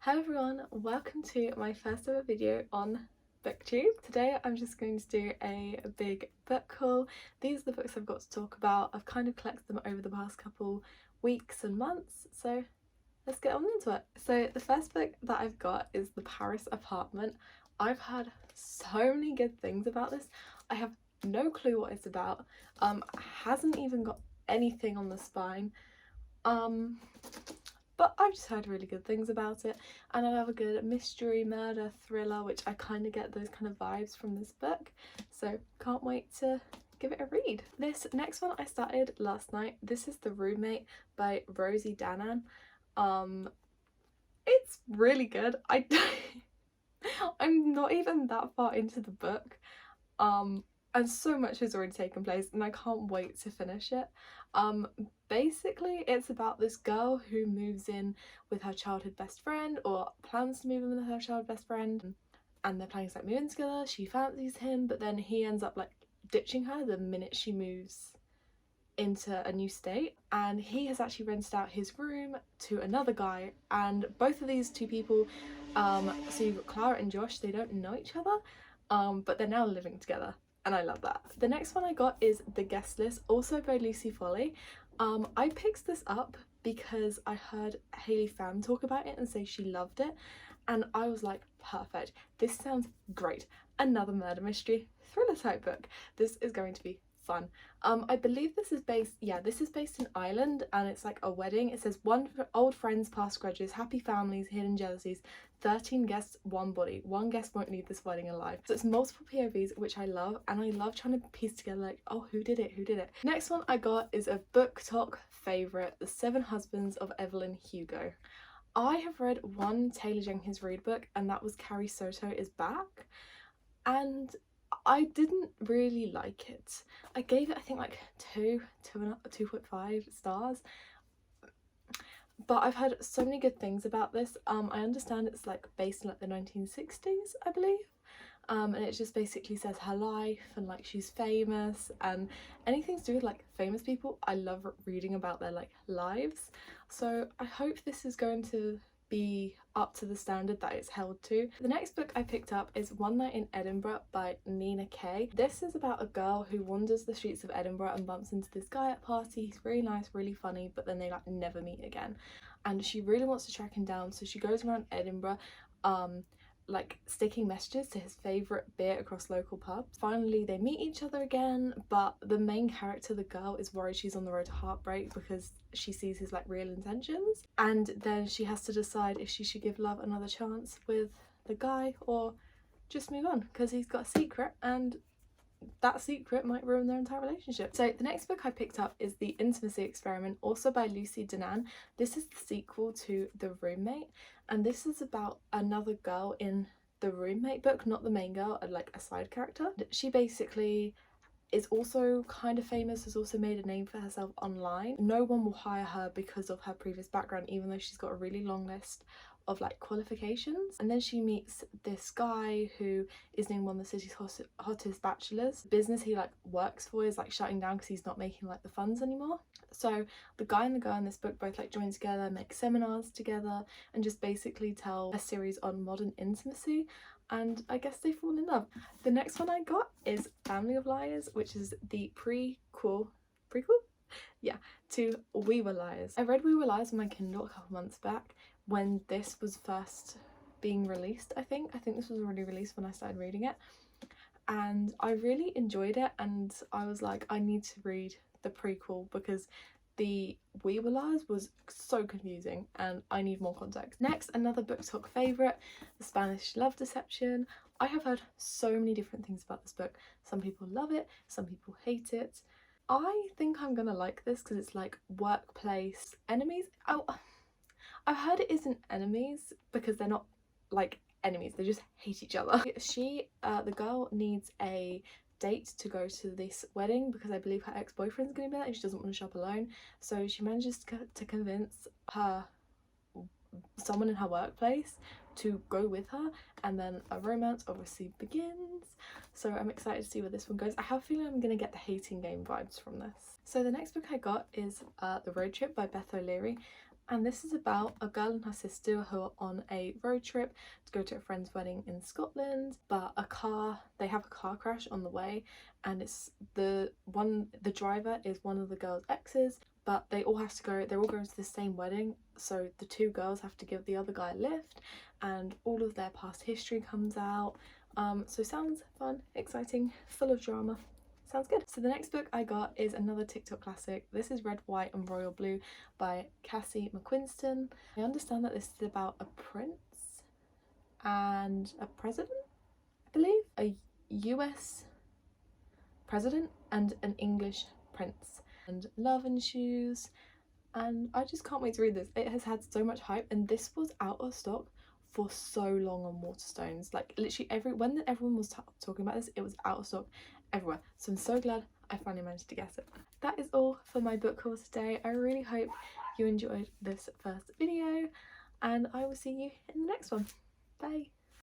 Hi everyone, welcome to my first ever video on BookTube. Today I'm just going to do a big book haul. These are the books I've got to talk about. I've kind of collected them over the past couple weeks and months, so let's get on into it. So the first book that I've got is The Paris Apartment. I've heard so many good things about this. I have no clue what it's about. Hasn't even got anything on the spine. But I've just heard really good things about it, and I love a good mystery, murder, thriller, which I kind of get those kind of vibes from this book, so can't wait to give it a read. This next one I started last night. This is The Roommate by Rosie Danan. It's really good. I'm not even that far into the book, and so much has already taken place and I can't wait to finish it. Basically it's about this girl who moves in with her childhood best friend, or plans to move in with her childhood best friend, and they're planning to like move in together. She fancies him, but then he ends up like ditching her the minute she moves into a new state, and he has actually rented out his room to another guy, and both of these two people, so you've got Clara and Josh, they don't know each other, but they're now living together, and I love that. The next one I got is The Guest List, also by Lucy Foley. I picked this up because I heard Hayley Fan talk about it and say she loved it, and I was like, perfect, this sounds great. Another murder mystery thriller type book. This is going to be fun. I believe this is based in Ireland, and it's like a wedding. It says old friends, past grudges, happy families, hidden jealousies, 13 guests, one body. One guest won't leave this wedding alive. So it's multiple POVs, which I love, and I love trying to piece together like, oh, who did it? Next one I got is a BookTok favourite, The Seven Husbands of Evelyn Hugo. I have read one Taylor Jenkins Reid book, and that was Carrie Soto is Back, and I didn't really like it. I gave it I think like 2.5 stars, but I've heard so many good things about this. I understand it's like based in like the 1960s, I believe, and it just basically says her life and like she's famous, and anything to do with like famous people, I love reading about their like lives, so I hope this is going to be up to the standard that it's held to. The next book I picked up is One Night in Edinburgh by Nina Kay. This is about a girl who wanders the streets of Edinburgh and bumps into this guy at a party. He's really nice, really funny, but then they like never meet again, and she really wants to track him down, so she goes around Edinburgh like sticking messages to his favourite beer across local pubs. Finally they meet each other again, but the main character, the girl, is worried she's on the road to heartbreak because she sees his like real intentions, and then she has to decide if she should give love another chance with the guy or just move on because he's got a secret, and that secret might ruin their entire relationship. So the next book I picked up is The Intimacy Experiment, also by Lucy Danan. This is the sequel to The Roommate, and this is about another girl in the Roommate book, not the main girl, like a side character. She basically is also kind of famous, has also made a name for herself online. No one will hire her because of her previous background, even though she's got a really long list of like qualifications. And then she meets this guy who is named one of the city's hottest bachelors. The business he like works for is like shutting down because he's not making like the funds anymore. So the guy and the girl in this book both like join together, make seminars together, and just basically tell a series on modern intimacy, and I guess they fall in love. The next one I got is Family of Liars, which is the prequel yeah, to We Were Liars. I read We Were Liars on my Kindle a couple months back when this was first being released. I think this was already released when I started reading it, and I really enjoyed it, and I was like, I need to read the prequel because the We Were Liars was so confusing and I need more context. Next, another BookTok favourite, The Spanish Love Deception. I have heard so many different things about this book. Some people love it, some people hate it. I think I'm gonna like this because it's like workplace enemies. Oh, I've heard it isn't enemies because they're not like enemies, they just hate each other. The girl needs a date to go to this wedding because I believe her ex-boyfriend's gonna be there and she doesn't want to shop alone, so she manages to convince someone in her workplace to go with her, and then a romance obviously begins. So I'm excited to see where this one goes. I have a feeling I'm gonna get the Hating Game vibes from this. So the next book I got is The Road Trip by Beth O'Leary. And this is about a girl and her sister who are on a road trip to go to a friend's wedding in Scotland, but they have a car crash on the way, and the driver is one of the girls' exes, but they're all going to the same wedding, so the two girls have to give the other guy a lift, and all of their past history comes out. So sounds fun, exciting, full of drama. Sounds good. So the next book I got is another TikTok classic. This is Red, White and Royal Blue by Cassie McQuiston. I understand that this is about a prince and a president, I believe. A US president and an English prince. And love ensues. And I just can't wait to read this. It has had so much hype, and this was out of stock for so long on Waterstones. Like literally when everyone was talking about this, it was out of stock everywhere. So I'm so glad I finally managed to get it. That is all for my book haul today. I really hope you enjoyed this first video, and I will see you in the next one. Bye.